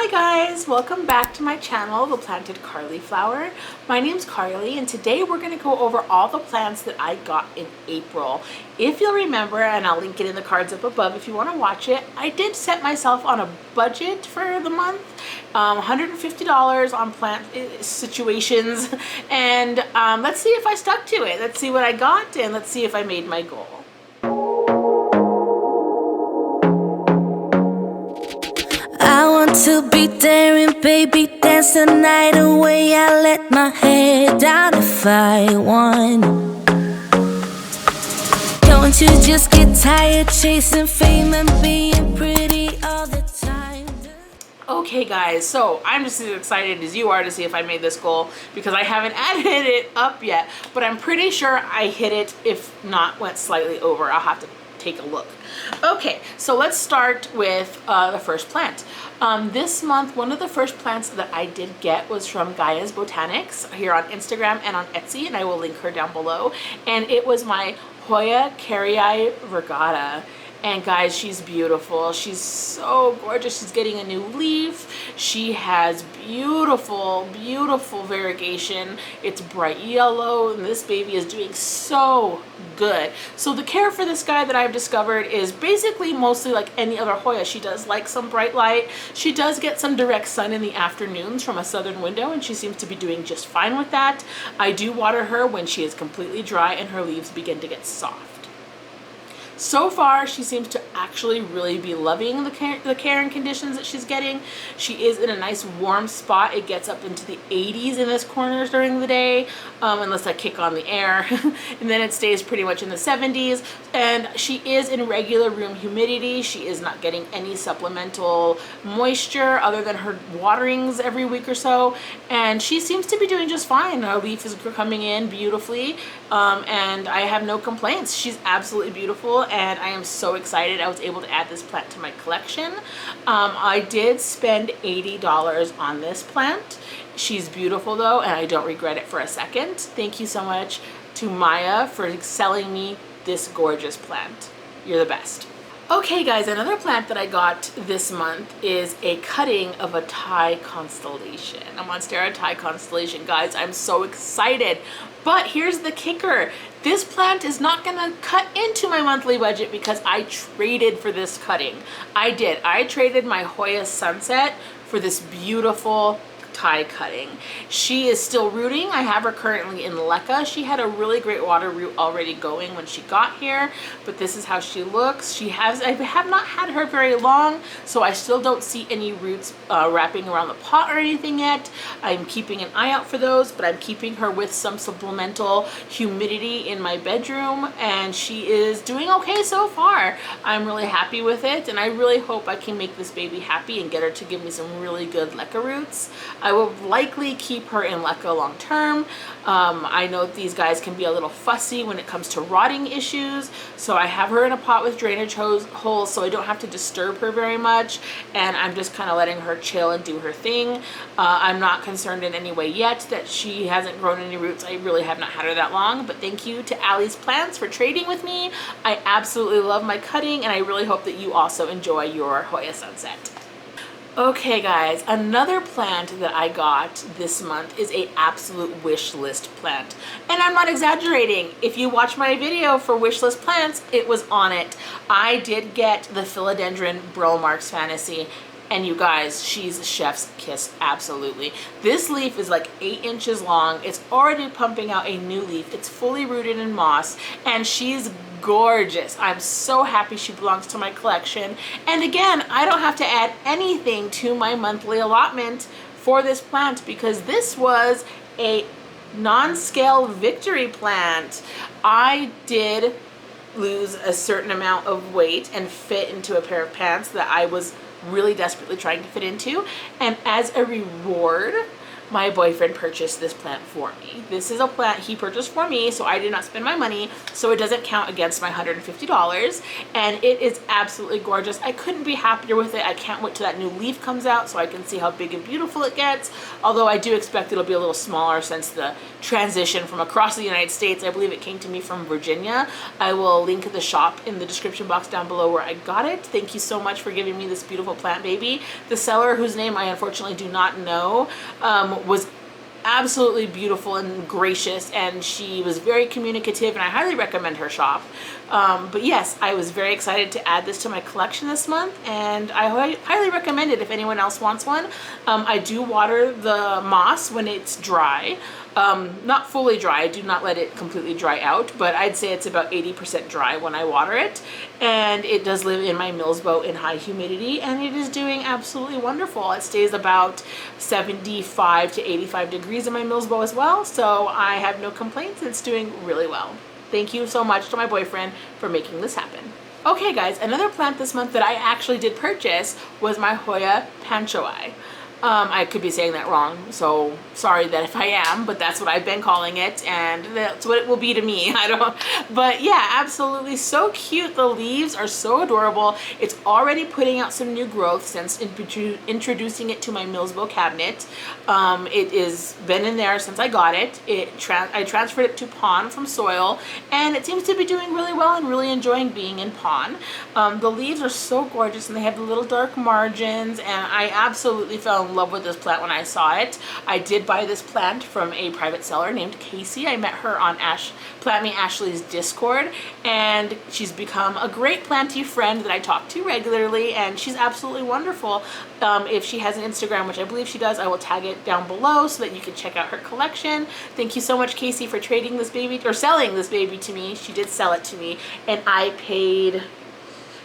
Hi guys, welcome back to my channel, The Planted Carly Flower. My name's Carly and today we're going to go over all the plants that I got in April. If you'll remember, and I'll link it in the cards up above if you want to watch it, I did set myself on a budget for the month, $150 on plant situations, and let's see if I stuck to it. Let's see what I got and let's see if I made my goal. I want to be daring, baby, dance the night away. I let my hair down if I want. Don't you just get tired chasing fame and being pretty all the time? Okay guys, so I'm just as excited as you are to see if I made this goal because I haven't added it up yet, but I'm pretty sure I hit it, if not went slightly over. I'll have to take a look. Okay, so let's start with the first plant. This month, one of the first plants that I did get was from Gaia's Botanics here on Instagram and on Etsy, and I will link her down below. And it was my Hoya regatta. And guys, she's beautiful. She's so gorgeous. She's getting a new leaf. She has beautiful, beautiful variegation. It's bright yellow, and this baby is doing so good. So the care for this guy that I've discovered is basically mostly like any other Hoya. She does like some bright light. She does get some direct sun in the afternoons from a southern window, and she seems to be doing just fine with that. I do water her when she is completely dry and her leaves begin to get soft. So far, she seems to actually really be loving the care and conditions that she's getting. She is in a nice warm spot. It gets up into the 80s in this corner during the day, unless I kick on the air. And then it stays pretty much in the 70s. And she is in regular room humidity. She is not getting any supplemental moisture other than her waterings every week or so. And she seems to be doing just fine. Her leaf is coming in beautifully. And I have no complaints. She's absolutely beautiful. And I am so excited I was able to add this plant to my collection. I did spend $80 on this plant. She's beautiful though, and I don't regret it for a second. Thank you so much to Maya for selling me this gorgeous plant. You're the best. Okay guys, another plant that I got this month is a cutting of a Thai constellation, a Monstera Thai constellation. Guys, I'm so excited. But here's the kicker. This plant is not gonna cut into my monthly budget because I traded for this cutting. I did. I traded my Hoya Sunset for this beautiful Thai cutting. She is still rooting. I have her currently in Leca. She had a really great water root already going when she got here, but this is how she looks. I have not had her very long, so I still don't see any roots wrapping around the pot or anything yet. I'm keeping an eye out for those, but I'm keeping her with some supplemental humidity in my bedroom, and she is doing okay so far. I'm really happy with it, and I really hope I can make this baby happy and get her to give me some really good Leca roots. I will likely keep her in Leca long term. I know these guys can be a little fussy when it comes to rotting issues, so I have her in a pot with drainage holes so I don't have to disturb her very much, and I'm just kind of letting her chill and do her thing. I'm not concerned in any way yet that she hasn't grown any roots. I really have not had her that long, but thank you to Allie's Plants for trading with me. I absolutely love my cutting, and I really hope that you also enjoy your Hoya Sunset. Okay guys, another plant that I got this month is a absolute wish list plant. And I'm not exaggerating. If you watch my video for wish list plants, it was on it. I did get the Philodendron Broil Marks Fantasy. And you guys, she's chef's kiss, absolutely. This leaf is like 8 inches long. It's already pumping out a new leaf. It's fully rooted in moss, and she's gorgeous. I'm so happy she belongs to my collection. And again, I don't have to add anything to my monthly allotment for this plant because this was a non-scale victory plant. I did lose a certain amount of weight and fit into a pair of pants that I was really desperately trying to fit into, and as a reward my boyfriend purchased this plant for me. This is a plant he purchased for me, so I did not spend my money, so it doesn't count against my $150, and it is absolutely gorgeous. I couldn't be happier with it. I can't wait till that new leaf comes out so I can see how big and beautiful it gets, although I do expect it'll be a little smaller since the transition from across the United States. I believe it came to me from Virginia. I will link the shop in the description box down below where I got it. Thank you so much for giving me this beautiful plant baby. The seller, whose name I unfortunately do not know, was absolutely beautiful and gracious, and she was very communicative, and I highly recommend her shop. But yes, I was very excited to add this to my collection this month, and I highly recommend it if anyone else wants one. I do water the moss when it's dry. Not fully dry, I do not let it completely dry out, but I'd say it's about 80% dry when I water it, and it does live in my Mills boat in high humidity, and it is doing absolutely wonderful. It stays about 75 to 85 degrees in my Mills boat as well, so I have no complaints. It's doing really well. Thank you so much to my boyfriend for making this happen. Okay guys, another plant this month that I actually did purchase was my Hoya panchoi. I could be saying that wrong, so sorry that if I am, but that's what I've been calling it, and that's what it will be to me. But yeah, absolutely so cute. The leaves are so adorable. It's already putting out some new growth since introducing it to my Millsbo cabinet. It is been in there since I got it. I transferred it to pond from soil, and it seems to be doing really well and really enjoying being in pond. The leaves are so gorgeous, and they have the little dark margins, and I absolutely fell in love with this plant when I saw it. I did buy this plant from a private seller named Casey. I met her on Plant Me Ashley's Discord, and she's become a great planty friend that I talk to regularly, and she's absolutely wonderful. If she has an Instagram, which I believe she does, I will tag it down below so that you can check out her collection. Thank you so much, Casey, for trading this baby, or selling this baby to me. She did sell it to me, and I paid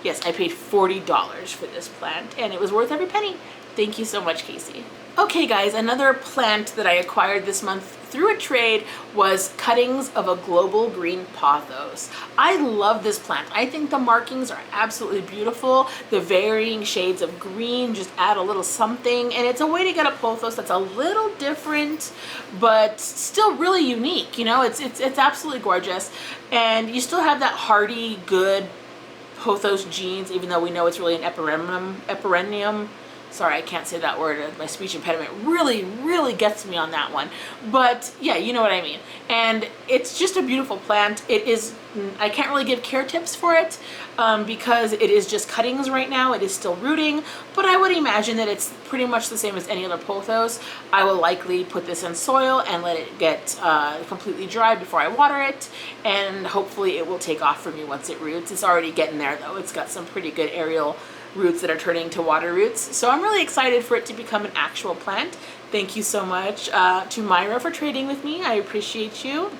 $40 for this plant, and it was worth every penny. Thank you so much, Casey. Okay guys, another plant that I acquired this month through a trade was cuttings of a global green pothos. I love this plant. I think the markings are absolutely beautiful. The varying shades of green just add a little something, and it's a way to get a pothos that's a little different but still really unique. You know, it's absolutely gorgeous, and you still have that hardy, good pothos genes, even though we know it's really an eperennium. Sorry, I can't say that word. My speech impediment really gets me on that one. But yeah, you know what I mean. And it's just a beautiful plant. It is, I can't really give care tips for it because it is just cuttings right now. It is still rooting, but I would imagine that it's pretty much the same as any other pothos. I will likely put this in soil and let it get completely dry before I water it, and hopefully it will take off for me once it roots. It's already getting there though. It's got some pretty good aerial roots that are turning to water roots. So I'm really excited for it to become an actual plant. Thank you so much to Myra for trading with me. I appreciate you.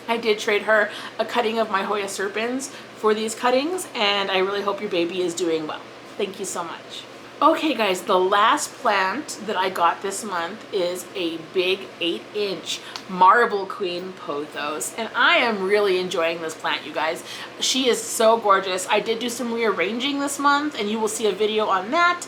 I did trade her a cutting of my Hoya serpens for these cuttings, and I really hope your baby is doing well. Thank you so much. Okay guys, the last plant that I got this month is a big 8-inch marble queen pothos, and I am really enjoying this plant, you guys. She is so gorgeous. I did do some rearranging this month, and you will see a video on that,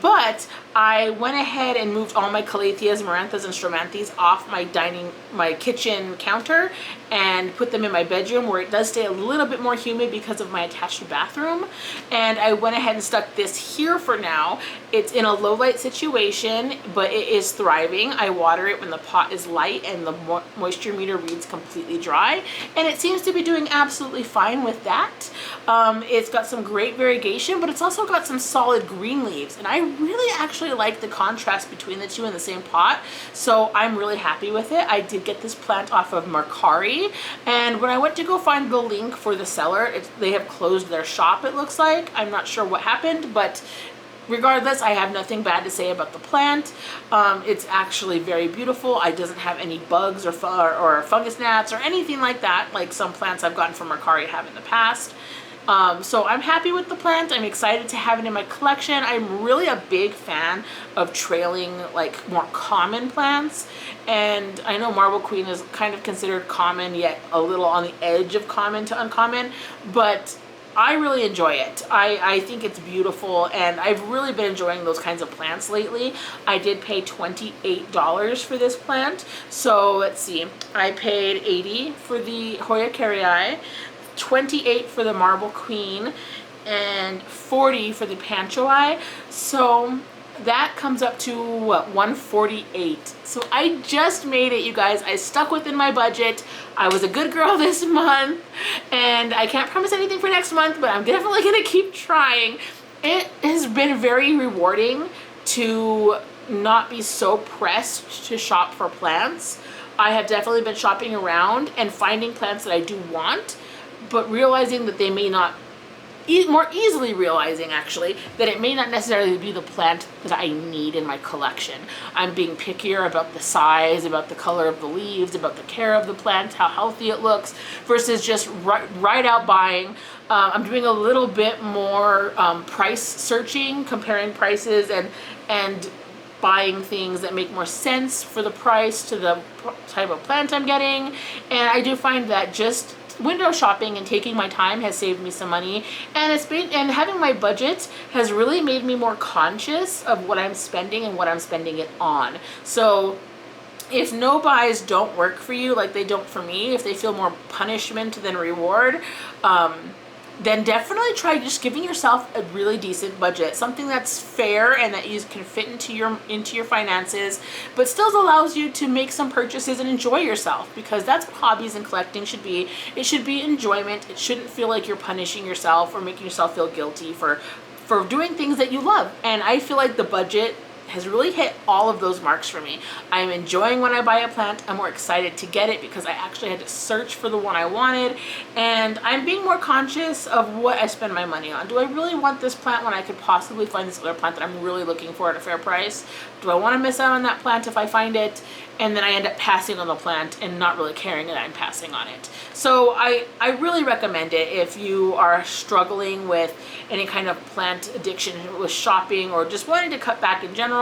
but I went ahead and moved all my calatheas, maranthas, and stromanthes off my kitchen counter and put them in my bedroom, where it does stay a little bit more humid because of my attached bathroom. And I went ahead and stuck this here for now. It's in a low light situation, but it is thriving. I water it when the pot is light and the moisture meter reads completely dry, and it seems to be doing absolutely fine with that. It's got some great variegation, but it's also got some solid green leaves, and I really actually like the contrast between the two in the same pot, so I'm really happy with it. I did get this plant off of Mercari, and when I went to go find the link for the seller, they have closed their shop, it looks like. I'm not sure what happened, but regardless, I have nothing bad to say about the plant. It's actually very beautiful. It doesn't have any bugs or fungus gnats or anything like that, like some plants I've gotten from Mercari have in the past. So I'm happy with the plant. I'm excited to have it in my collection. I'm really a big fan of trailing like more common plants, and I know Marble Queen is kind of considered common, yet a little on the edge of common to uncommon, but I really enjoy it. I think it's beautiful, and I've really been enjoying those kinds of plants lately. I did pay $28 for this plant. So let's see, I paid $80 for the Hoya carrii, $28 for the Marble Queen, and $40 for the pancho. So that comes up to what, $148. So I just made it, you guys. I stuck within my budget. I was a good girl this month, and I can't promise anything for next month, but I'm definitely gonna keep trying. It has been very rewarding to not be so pressed to shop for plants. I have definitely been shopping around and finding plants that I do want, but realizing that they may not, more easily realizing actually, that it may not necessarily be the plant that I need in my collection. I'm being pickier about the size, about the color of the leaves, about the care of the plant, how healthy it looks, versus just right out buying. I'm doing a little bit more price searching, comparing prices, and buying things that make more sense for the price to the type of plant I'm getting. And I do find that just window shopping and taking my time has saved me some money, and having my budget has really made me more conscious of what I'm spending and what I'm spending it on. So if no buys don't work for you like they don't for me, if they feel more punishment than reward, then definitely try just giving yourself a really decent budget, something that's fair and that you can fit into your finances, but still allows you to make some purchases and enjoy yourself, because that's what hobbies and collecting should be. It should be enjoyment. It shouldn't feel like you're punishing yourself or making yourself feel guilty for doing things that you love. And I feel like the budget has really hit all of those marks for me. I'm enjoying when I buy a plant. I'm more excited to get it because I actually had to search for the one I wanted, and I'm being more conscious of what I spend my money on. Do I really want this plant when I could possibly find this other plant that I'm really looking for at a fair price? Do I want to miss out on that plant if I find it, and then I end up passing on the plant and not really caring that I'm passing on it? So I really recommend it if you are struggling with any kind of plant addiction with shopping, or just wanting to cut back in general,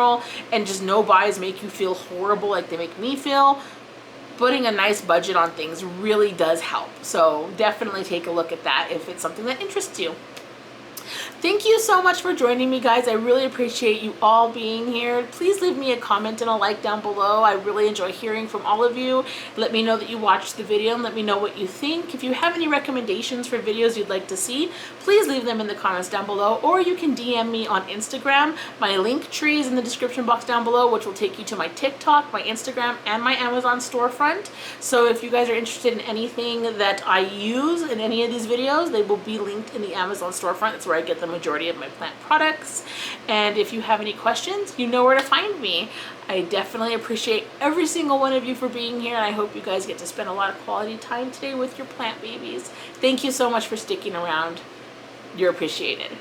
and just no buys make you feel horrible like they make me feel. Putting a nice budget on things really does help. So definitely take a look at that if it's something that interests you. Thank you so much for joining me, guys. I really appreciate you all being here. Please leave me a comment and a like down below. I really enjoy hearing from all of you. Let me know that you watched the video and let me know what you think. If you have any recommendations for videos you'd like to see, please leave them in the comments down below, or you can DM me on Instagram. My link tree is in the description box down below, which will take you to my TikTok, my Instagram, and my Amazon storefront. So if you guys are interested in anything that I use in any of these videos, they will be linked in the Amazon storefront. That's where I get the majority of my plant products. And if you have any questions, you know where to find me. I definitely appreciate every single one of you for being here, and I hope you guys get to spend a lot of quality time today with your plant babies. Thank you so much for sticking around. You're appreciated.